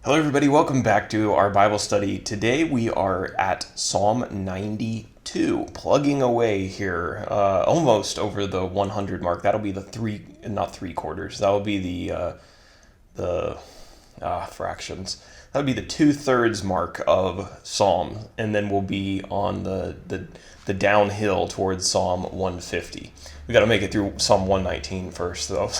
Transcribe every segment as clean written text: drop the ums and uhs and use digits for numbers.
Hello, everybody. Welcome back to our Bible study. Today we are at Psalm 92, plugging away here, almost over the 100 mark. That'll be the not three quarters. That'll be the fractions. That'll be the 2/3 mark of Psalm, and then we'll be on the downhill towards Psalm 150. We got to make it through Psalm 119 first, though.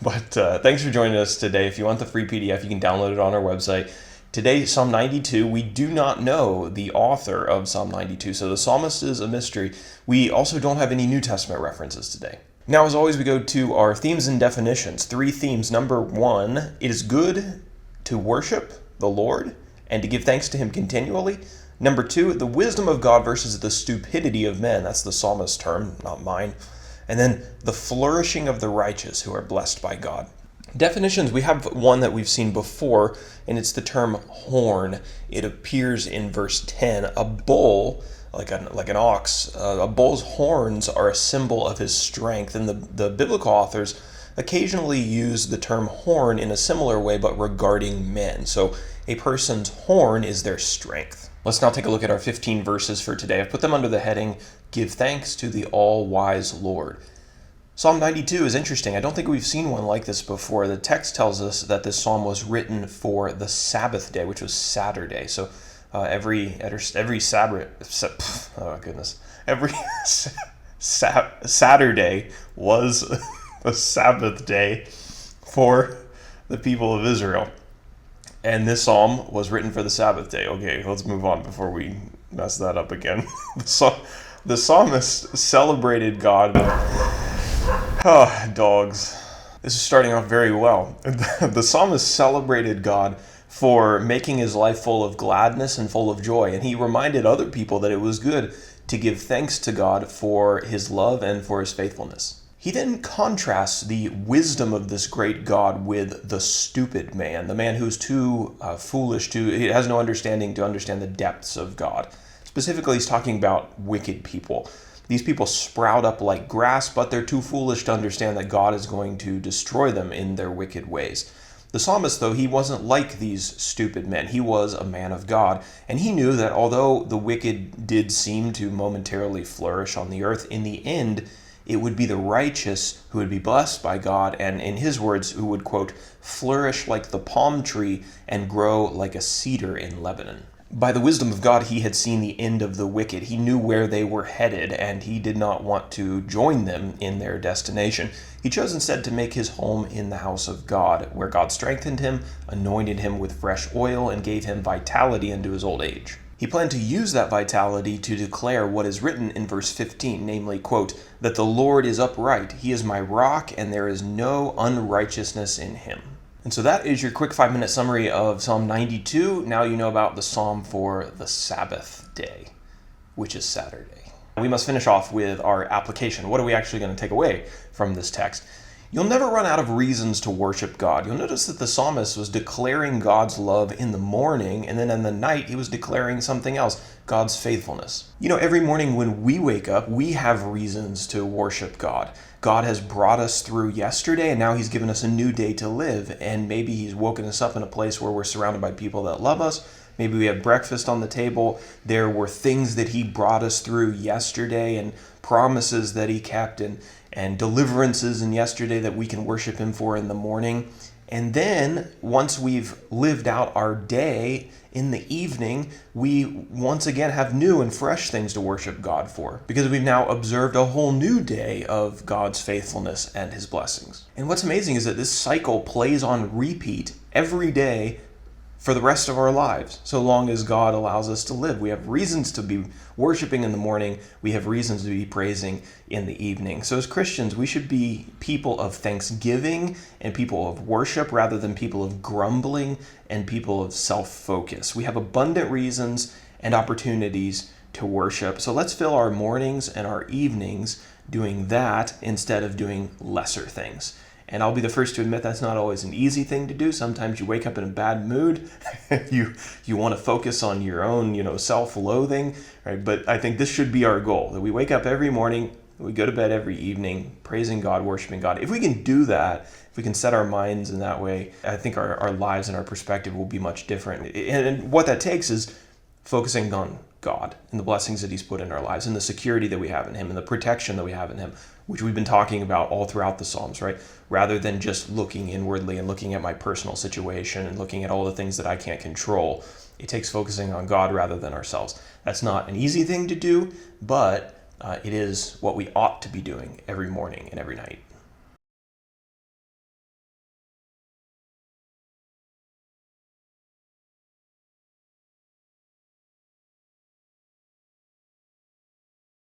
But thanks for joining us today. If you want the free PDF, you can download it on our website. Today, Psalm 92, we do not know the author of Psalm 92, so the psalmist is a mystery. We also don't have any New Testament references today. Now, as always, we go to our themes and definitions. 3 themes. Number 1, it is good to worship the Lord and to give thanks to Him continually. Number 2, the wisdom of God versus the stupidity of men. That's the psalmist's term, not mine. And then the flourishing of the righteous who are blessed by God. Definitions, we have one that we've seen before, and it's the term horn. It appears in verse 10. A bull, like an ox, a bull's horns are a symbol of his strength. And the biblical authors occasionally use the term horn in a similar way, but regarding men. So a person's horn is their strength. Let's now take a look at our 15 verses for today. I've put them under the heading, Give Thanks to the All-Wise Lord. Psalm 92 is interesting. I don't think we've seen one like this before. The text tells us that this psalm was written for the Sabbath day, which was Saturday. So every Sabbath, oh goodness, every Saturday was a Sabbath day for the people of Israel. And this psalm was written for the Sabbath day. Okay, let's move on before we mess that up again. The psalmist celebrated God. Oh, dogs. This is starting off very well. The psalmist celebrated God for making his life full of gladness and full of joy. And he reminded other people that it was good to give thanks to God for His love and for His faithfulness. He then contrasts the wisdom of this great God with the stupid man, the man who's too foolish he has no understanding to understand the depths of God. Specifically, he's talking about wicked people. These people sprout up like grass, but they're too foolish to understand that God is going to destroy them in their wicked ways. The psalmist, though, he wasn't like these stupid men. He was a man of God, and he knew that although the wicked did seem to momentarily flourish on the earth, in the end, it would be the righteous who would be blessed by God, and in his words, who would, quote, flourish like the palm tree and grow like a cedar in Lebanon. By the wisdom of God, he had seen the end of the wicked. He knew where they were headed, and he did not want to join them in their destination. He chose instead to make his home in the house of God, where God strengthened him, anointed him with fresh oil, and gave him vitality into his old age. He planned to use that vitality to declare what is written in verse 15, namely, quote, that the Lord is upright, He is my rock, and there is no unrighteousness in Him. And so that is your quick 5-minute summary of Psalm 92. Now you know about the psalm for the Sabbath day, which is Saturday. We must finish off with our application. What are we actually going to take away from this text? You'll never run out of reasons to worship God. You'll notice that the psalmist was declaring God's love in the morning, and then in the night he was declaring something else, God's faithfulness. You know, every morning when we wake up, we have reasons to worship God. God has brought us through yesterday, and now He's given us a new day to live, and maybe He's woken us up in a place where we're surrounded by people that love us. Maybe we have breakfast on the table. There were things that He brought us through yesterday and promises that He kept and deliverances in yesterday that we can worship Him for in the morning. And then once we've lived out our day, in the evening, we once again have new and fresh things to worship God for, because we've now observed a whole new day of God's faithfulness and His blessings. And what's amazing is that this cycle plays on repeat every day for the rest of our lives, so long as God allows us to live. We have reasons to be worshiping in the morning. We have reasons to be praising in the evening. So as Christians, we should be people of thanksgiving and people of worship rather than people of grumbling and people of self-focus. We have abundant reasons and opportunities to worship. So let's fill our mornings and our evenings doing that instead of doing lesser things. And I'll be the first to admit that's not always an easy thing to do. Sometimes you wake up in a bad mood. you want to focus on your own, self-loathing, right? But I think this should be our goal, that we wake up every morning We go to bed every evening praising God, worshiping God. If we can do that, if we can set our minds in that way, I think our lives and our perspective will be much different. And what that takes is focusing on God and the blessings that He's put in our lives and the security that we have in Him and the protection that we have in Him, which we've been talking about all throughout the Psalms, right? Rather than just looking inwardly and looking at my personal situation and looking at all the things that I can't control. It takes focusing on God rather than ourselves. That's not an easy thing to do, but it is what we ought to be doing every morning and every night.